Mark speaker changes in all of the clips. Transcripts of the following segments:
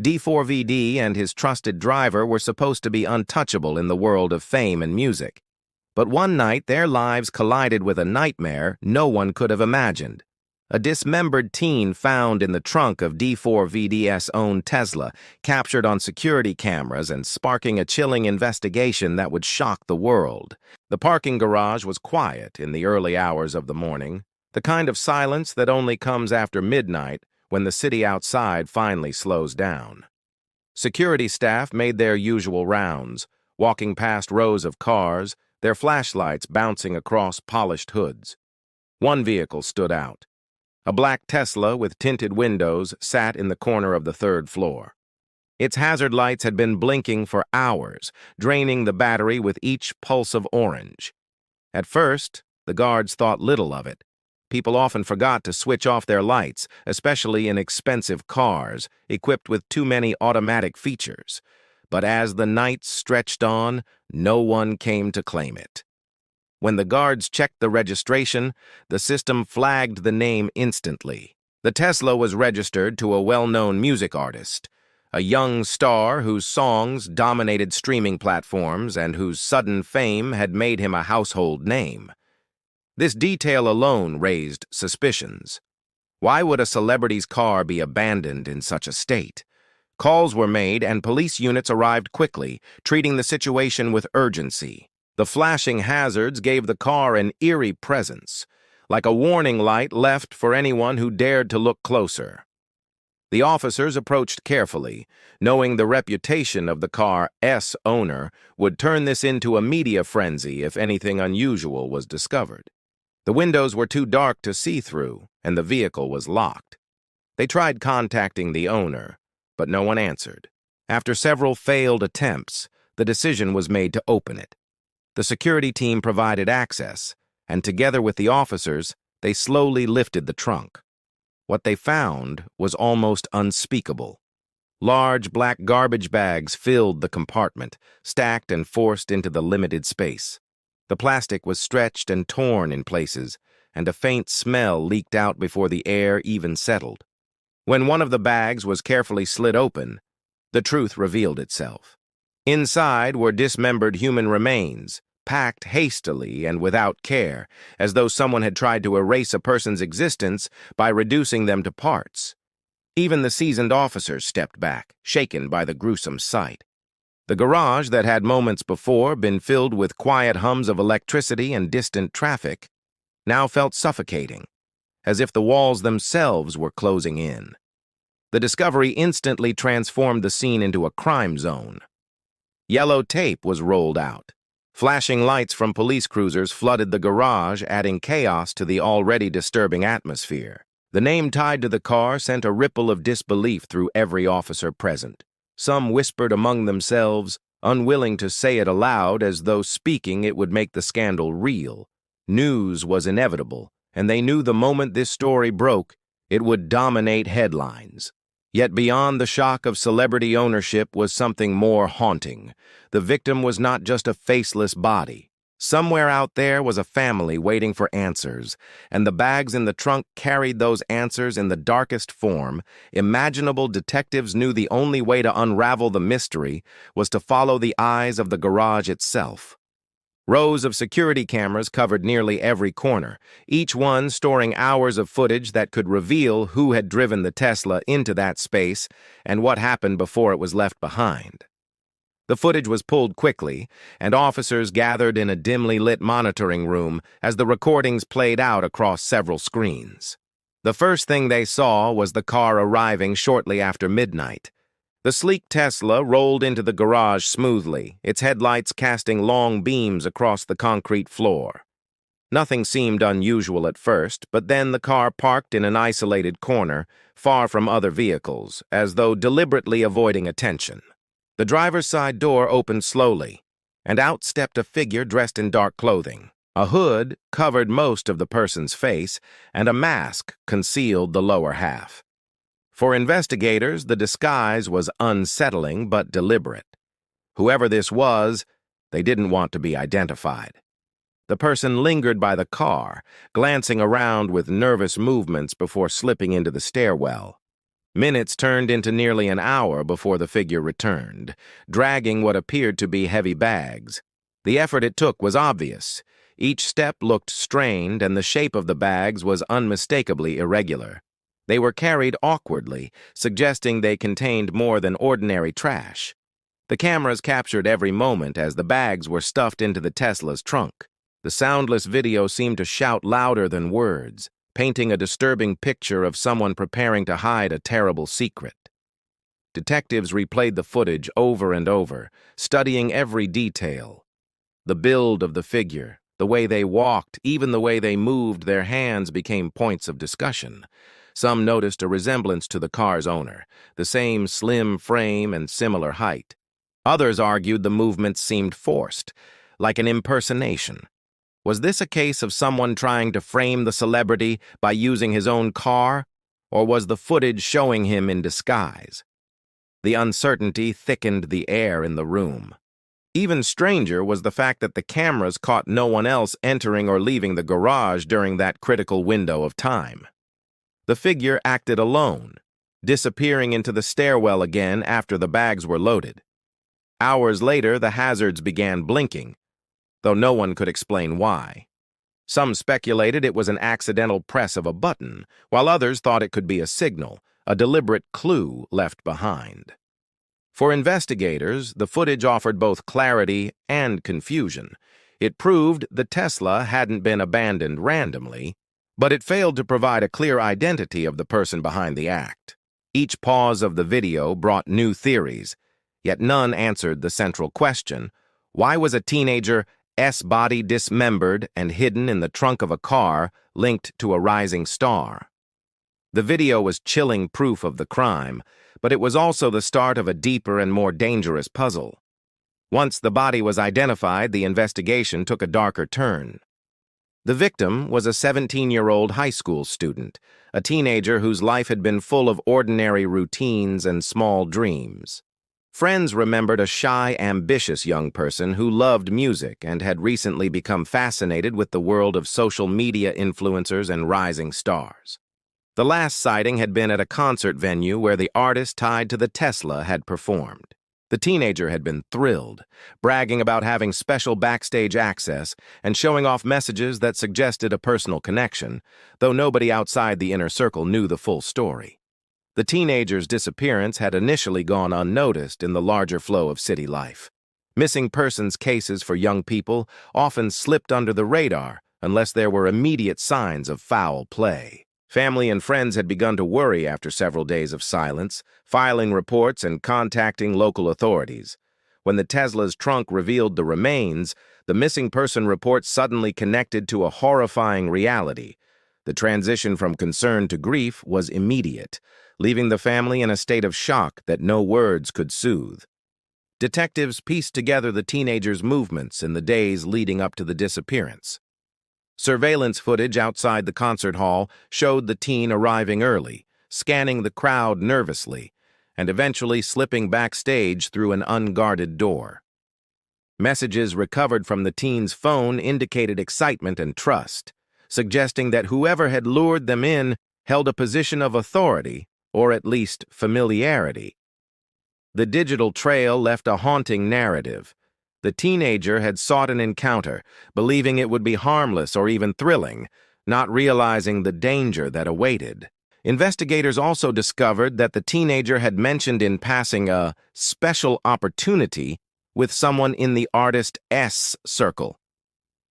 Speaker 1: D4vd and his trusted driver were supposed to be untouchable in the world of fame and music. But one night, their lives collided with a nightmare no one could have imagined. A dismembered teen found in the trunk of D4vd's own Tesla, captured on security cameras and sparking a chilling investigation that would shock the world. The parking garage was quiet in the early hours of the morning, the kind of silence that only comes after midnight when the city outside finally slows down. Security staff made their usual rounds, walking past rows of cars, their flashlights bouncing across polished hoods. One vehicle stood out. A black Tesla with tinted windows sat in the corner of the third floor. Its hazard lights had been blinking for hours, draining the battery with each pulse of orange. At first, the guards thought little of it. People often forgot to switch off their lights, especially in expensive cars, equipped with too many automatic features. But as the nights stretched on, no one came to claim it. When the guards checked the registration, the system flagged the name instantly. The Tesla was registered to a well-known music artist, a young star whose songs dominated streaming platforms and whose sudden fame had made him a household name. This detail alone raised suspicions. Why would a celebrity's car be abandoned in such a state? Calls were made and police units arrived quickly, treating the situation with urgency. The flashing hazards gave the car an eerie presence, like a warning light left for anyone who dared to look closer. The officers approached carefully, knowing the reputation of the car's owner would turn this into a media frenzy if anything unusual was discovered. The windows were too dark to see through, and the vehicle was locked. They tried contacting the owner, but no one answered. After several failed attempts, the decision was made to open it. The security team provided access, and together with the officers, they slowly lifted the trunk. What they found was almost unspeakable. Large black garbage bags filled the compartment, stacked and forced into the limited space. The plastic was stretched and torn in places, and a faint smell leaked out before the air even settled. When one of the bags was carefully slit open, the truth revealed itself. Inside were dismembered human remains, packed hastily and without care, as though someone had tried to erase a person's existence by reducing them to parts. Even the seasoned officers stepped back, shaken by the gruesome sight. The garage that had moments before been filled with quiet hums of electricity and distant traffic now felt suffocating, as if the walls themselves were closing in. The discovery instantly transformed the scene into a crime zone. Yellow tape was rolled out. Flashing lights from police cruisers flooded the garage, adding chaos to the already disturbing atmosphere. The name tied to the car sent a ripple of disbelief through every officer present. Some whispered among themselves, unwilling to say it aloud as though speaking it would make the scandal real. News was inevitable, and they knew the moment this story broke, it would dominate headlines. Yet beyond the shock of celebrity ownership was something more haunting. The victim was not just a faceless body. Somewhere out there was a family waiting for answers, and the bags in the trunk carried those answers in the darkest form. Imaginable detectives knew the only way to unravel the mystery was to follow the eyes of the garage itself. Rows of security cameras covered nearly every corner, each one storing hours of footage that could reveal who had driven the Tesla into that space and what happened before it was left behind. The footage was pulled quickly, and officers gathered in a dimly lit monitoring room as the recordings played out across several screens. The first thing they saw was the car arriving shortly after midnight. The sleek Tesla rolled into the garage smoothly, its headlights casting long beams across the concrete floor. Nothing seemed unusual at first, but then the car parked in an isolated corner, far from other vehicles, as though deliberately avoiding attention. The driver's side door opened slowly, and out stepped a figure dressed in dark clothing. A hood covered most of the person's face, and a mask concealed the lower half. For investigators, the disguise was unsettling but deliberate. Whoever this was, they didn't want to be identified. The person lingered by the car, glancing around with nervous movements before slipping into the stairwell. Minutes turned into nearly an hour before the figure returned, dragging what appeared to be heavy bags. The effort it took was obvious. Each step looked strained, and the shape of the bags was unmistakably irregular. They were carried awkwardly, suggesting they contained more than ordinary trash. The cameras captured every moment as the bags were stuffed into the Tesla's trunk. The soundless video seemed to shout louder than words, painting a disturbing picture of someone preparing to hide a terrible secret. Detectives replayed the footage over and over, studying every detail. The build of the figure, the way they walked, even the way they moved their hands became points of discussion. Some noticed a resemblance to the car's owner, the same slim frame and similar height. Others argued the movements seemed forced, like an impersonation. Was this a case of someone trying to frame the celebrity by using his own car, or was the footage showing him in disguise? The uncertainty thickened the air in the room. Even stranger was the fact that the cameras caught no one else entering or leaving the garage during that critical window of time. The figure acted alone, disappearing into the stairwell again after the bags were loaded. Hours later, the hazards began blinking, though no one could explain why. Some speculated it was an accidental press of a button, while others thought it could be a signal, a deliberate clue left behind. For investigators, the footage offered both clarity and confusion. It proved the Tesla hadn't been abandoned randomly, but it failed to provide a clear identity of the person behind the act. Each pause of the video brought new theories, yet none answered the central question: why was a teenager's body dismembered and hidden in the trunk of a car linked to a rising star? The video was chilling proof of the crime, but it was also the start of a deeper and more dangerous puzzle. Once the body was identified, the investigation took a darker turn. The victim was a 17-year-old high school student, a teenager whose life had been full of ordinary routines and small dreams. Friends remembered a shy, ambitious young person who loved music and had recently become fascinated with the world of social media influencers and rising stars. The last sighting had been at a concert venue where the artist tied to the Tesla had performed. The teenager had been thrilled, bragging about having special backstage access and showing off messages that suggested a personal connection, though nobody outside the inner circle knew the full story. The teenager's disappearance had initially gone unnoticed in the larger flow of city life. Missing persons cases for young people often slipped under the radar unless there were immediate signs of foul play. Family and friends had begun to worry after several days of silence, filing reports and contacting local authorities. When the Tesla's trunk revealed the remains, the missing person report suddenly connected to a horrifying reality. The transition from concern to grief was immediate, leaving the family in a state of shock that no words could soothe. Detectives pieced together the teenager's movements in the days leading up to the disappearance. Surveillance footage outside the concert hall showed the teen arriving early, scanning the crowd nervously, and eventually slipping backstage through an unguarded door. Messages recovered from the teen's phone indicated excitement and trust, suggesting that whoever had lured them in held a position of authority, or at least familiarity. The digital trail left a haunting narrative. The teenager had sought an encounter, believing it would be harmless or even thrilling, not realizing the danger that awaited. Investigators also discovered that the teenager had mentioned in passing a special opportunity with someone in the artist's circle.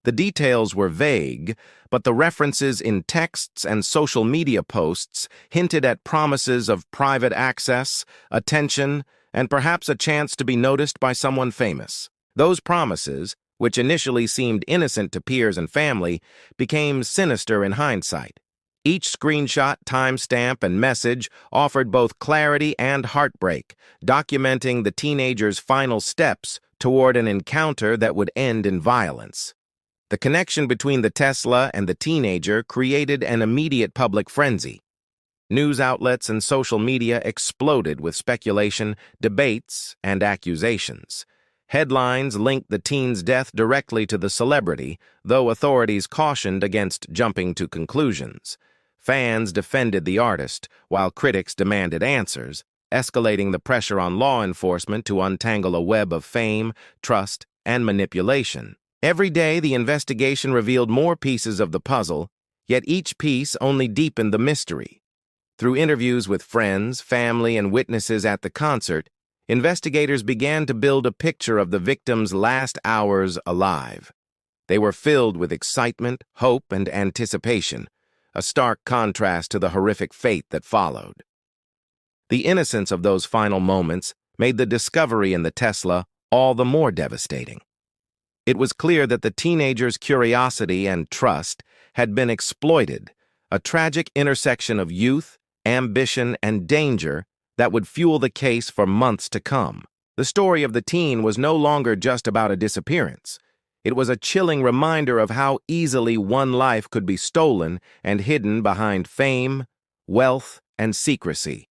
Speaker 1: The details were vague, but the references in texts and social media posts hinted at promises of private access, attention, and perhaps a chance to be noticed by someone famous. Those promises, which initially seemed innocent to peers and family, became sinister in hindsight. Each screenshot, timestamp, and message offered both clarity and heartbreak, documenting the teenager's final steps toward an encounter that would end in violence. The connection between the Tesla and the teenager created an immediate public frenzy. News outlets and social media exploded with speculation, debates, and accusations. Headlines linked the teen's death directly to the celebrity, though authorities cautioned against jumping to conclusions. Fans defended the artist, while critics demanded answers, escalating the pressure on law enforcement to untangle a web of fame, trust, and manipulation. Every day, the investigation revealed more pieces of the puzzle, yet each piece only deepened the mystery. Through interviews with friends, family, and witnesses at the concert, investigators began to build a picture of the victim's last hours alive. They were filled with excitement, hope, and anticipation, a stark contrast to the horrific fate that followed. The innocence of those final moments made the discovery in the Tesla all the more devastating. It was clear that the teenager's curiosity and trust had been exploited, a tragic intersection of youth, ambition, and danger that would fuel the case for months to come. The story of the teen was no longer just about a disappearance. It was a chilling reminder of how easily one life could be stolen and hidden behind fame, wealth, and secrecy.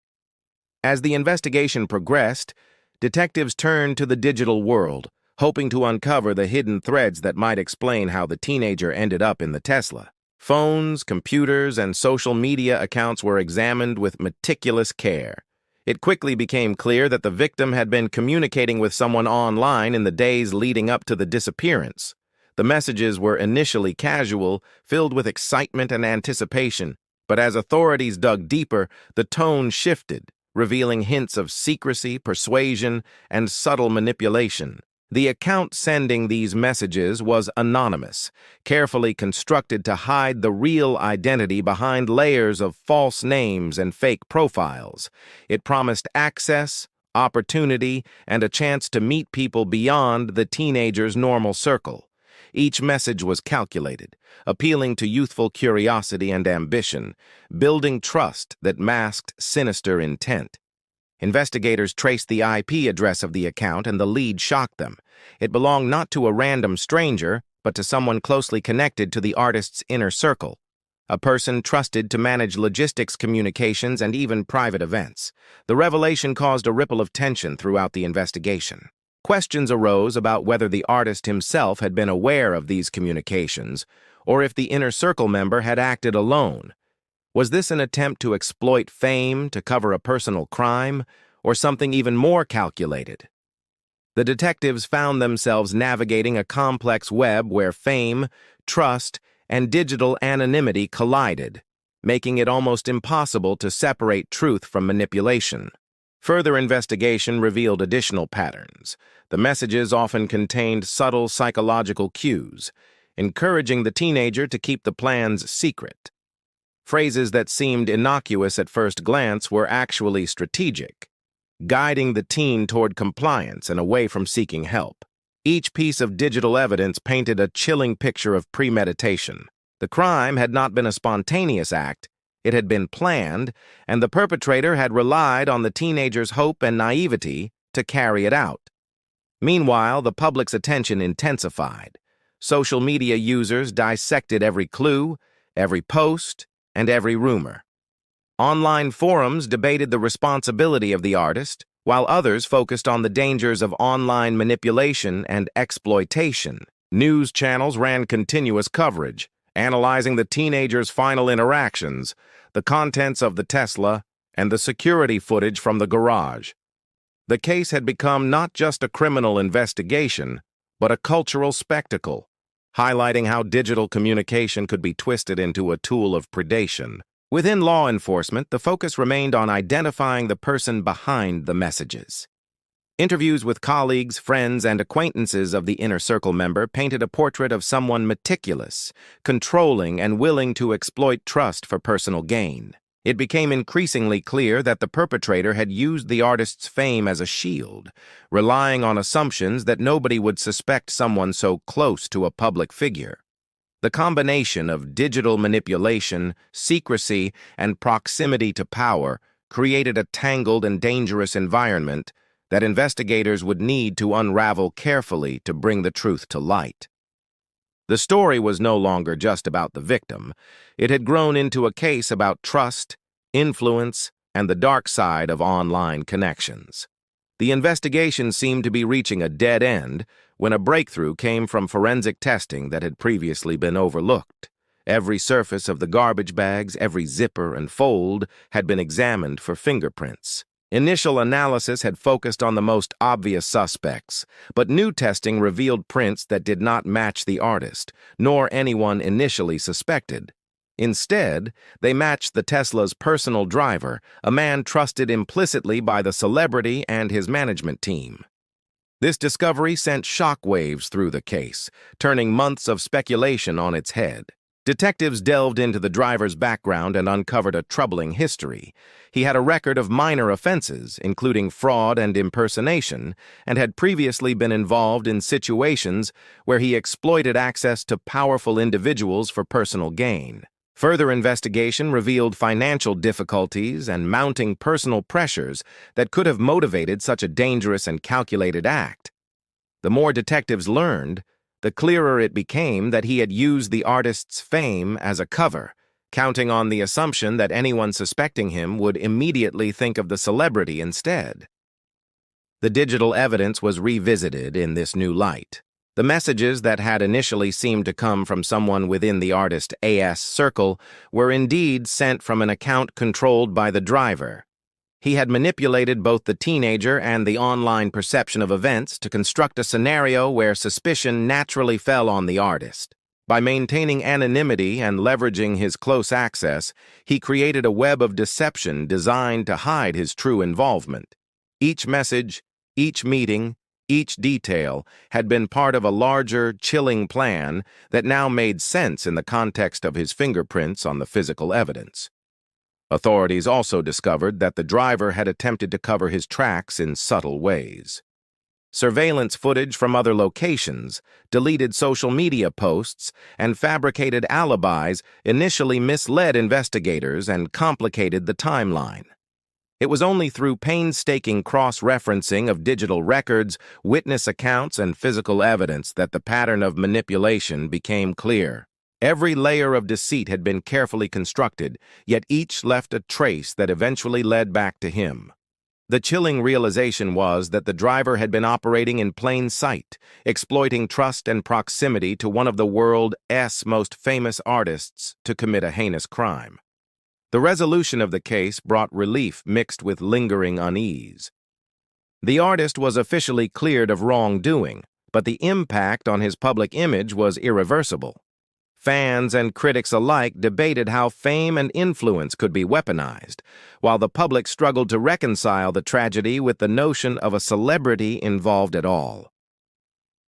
Speaker 1: As the investigation progressed, detectives turned to the digital world, hoping to uncover the hidden threads that might explain how the teenager ended up in the Tesla. Phones, computers, and social media accounts were examined with meticulous care. It quickly became clear that the victim had been communicating with someone online in the days leading up to the disappearance. The messages were initially casual, filled with excitement and anticipation, but as authorities dug deeper, the tone shifted, revealing hints of secrecy, persuasion, and subtle manipulation. The account sending these messages was anonymous, carefully constructed to hide the real identity behind layers of false names and fake profiles. It promised access, opportunity, and a chance to meet people beyond the teenager's normal circle. Each message was calculated, appealing to youthful curiosity and ambition, building trust that masked sinister intent. Investigators traced the IP address of the account, and the lead shocked them. It belonged not to a random stranger, but to someone closely connected to the artist's inner circle, a person trusted to manage logistics, communications, and even private events. The revelation caused a ripple of tension throughout the investigation. Questions arose about whether the artist himself had been aware of these communications, or if the inner circle member had acted alone. Was this an attempt to exploit fame, to cover a personal crime, or something even more calculated? The detectives found themselves navigating a complex web where fame, trust, and digital anonymity collided, making it almost impossible to separate truth from manipulation. Further investigation revealed additional patterns. The messages often contained subtle psychological cues, encouraging the teenager to keep the plans secret. Phrases that seemed innocuous at first glance were actually strategic, guiding the teen toward compliance and away from seeking help. Each piece of digital evidence painted a chilling picture of premeditation. The crime had not been a spontaneous act, it had been planned, and the perpetrator had relied on the teenager's hope and naivety to carry it out. Meanwhile, the public's attention intensified. Social media users dissected every clue, every post, and every rumor. Online forums debated the responsibility of the artist, while others focused on the dangers of online manipulation and exploitation. News channels ran continuous coverage, analyzing the teenager's final interactions, the contents of the Tesla, and the security footage from the garage. The case had become not just a criminal investigation, but a cultural spectacle, highlighting how digital communication could be twisted into a tool of predation. Within law enforcement, the focus remained on identifying the person behind the messages. Interviews with colleagues, friends, and acquaintances of the inner circle member painted a portrait of someone meticulous, controlling, and willing to exploit trust for personal gain. It became increasingly clear that the perpetrator had used the artist's fame as a shield, relying on assumptions that nobody would suspect someone so close to a public figure. The combination of digital manipulation, secrecy, and proximity to power created a tangled and dangerous environment that investigators would need to unravel carefully to bring the truth to light. The story was no longer just about the victim. It had grown into a case about trust, influence, and the dark side of online connections. The investigation seemed to be reaching a dead end when a breakthrough came from forensic testing that had previously been overlooked. Every surface of the garbage bags, every zipper and fold had been examined for fingerprints. Initial analysis had focused on the most obvious suspects, but new testing revealed prints that did not match the artist, nor anyone initially suspected. Instead, they matched the Tesla's personal driver, a man trusted implicitly by the celebrity and his management team. This discovery sent shockwaves through the case, turning months of speculation on its head. Detectives delved into the driver's background and uncovered a troubling history. He had a record of minor offenses, including fraud and impersonation, and had previously been involved in situations where he exploited access to powerful individuals for personal gain. Further investigation revealed financial difficulties and mounting personal pressures that could have motivated such a dangerous and calculated act. The more detectives learned, the clearer it became that he had used the artist's fame as a cover, counting on the assumption that anyone suspecting him would immediately think of the celebrity instead. The digital evidence was revisited in this new light. The messages that had initially seemed to come from someone within the artist's circle were indeed sent from an account controlled by the driver. He had manipulated both the teenager and the online perception of events to construct a scenario where suspicion naturally fell on the artist. By maintaining anonymity and leveraging his close access, he created a web of deception designed to hide his true involvement. Each message, each meeting, each detail had been part of a larger, chilling plan that now made sense in the context of his fingerprints on the physical evidence. Authorities also discovered that the driver had attempted to cover his tracks in subtle ways. Surveillance footage from other locations, deleted social media posts, and fabricated alibis initially misled investigators and complicated the timeline. It was only through painstaking cross-referencing of digital records, witness accounts, and physical evidence that the pattern of manipulation became clear. Every layer of deceit had been carefully constructed, yet each left a trace that eventually led back to him. The chilling realization was that the driver had been operating in plain sight, exploiting trust and proximity to one of the world's most famous artists to commit a heinous crime. The resolution of the case brought relief mixed with lingering unease. The artist was officially cleared of wrongdoing, but the impact on his public image was irreversible. Fans and critics alike debated how fame and influence could be weaponized, while the public struggled to reconcile the tragedy with the notion of a celebrity involved at all.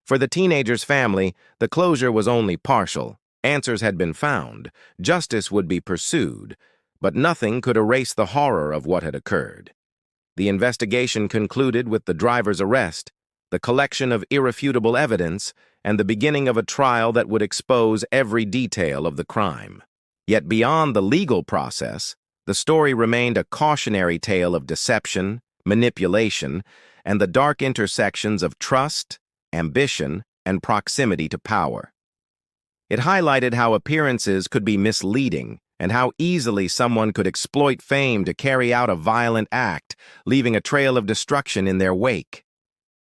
Speaker 1: For the teenager's family, the closure was only partial. Answers had been found, justice would be pursued, but nothing could erase the horror of what had occurred. The investigation concluded with the driver's arrest, the collection of irrefutable evidence, and the beginning of a trial that would expose every detail of the crime. Yet beyond the legal process, the story remained a cautionary tale of deception, manipulation, and the dark intersections of trust, ambition, and proximity to power. It highlighted how appearances could be misleading and how easily someone could exploit fame to carry out a violent act, leaving a trail of destruction in their wake.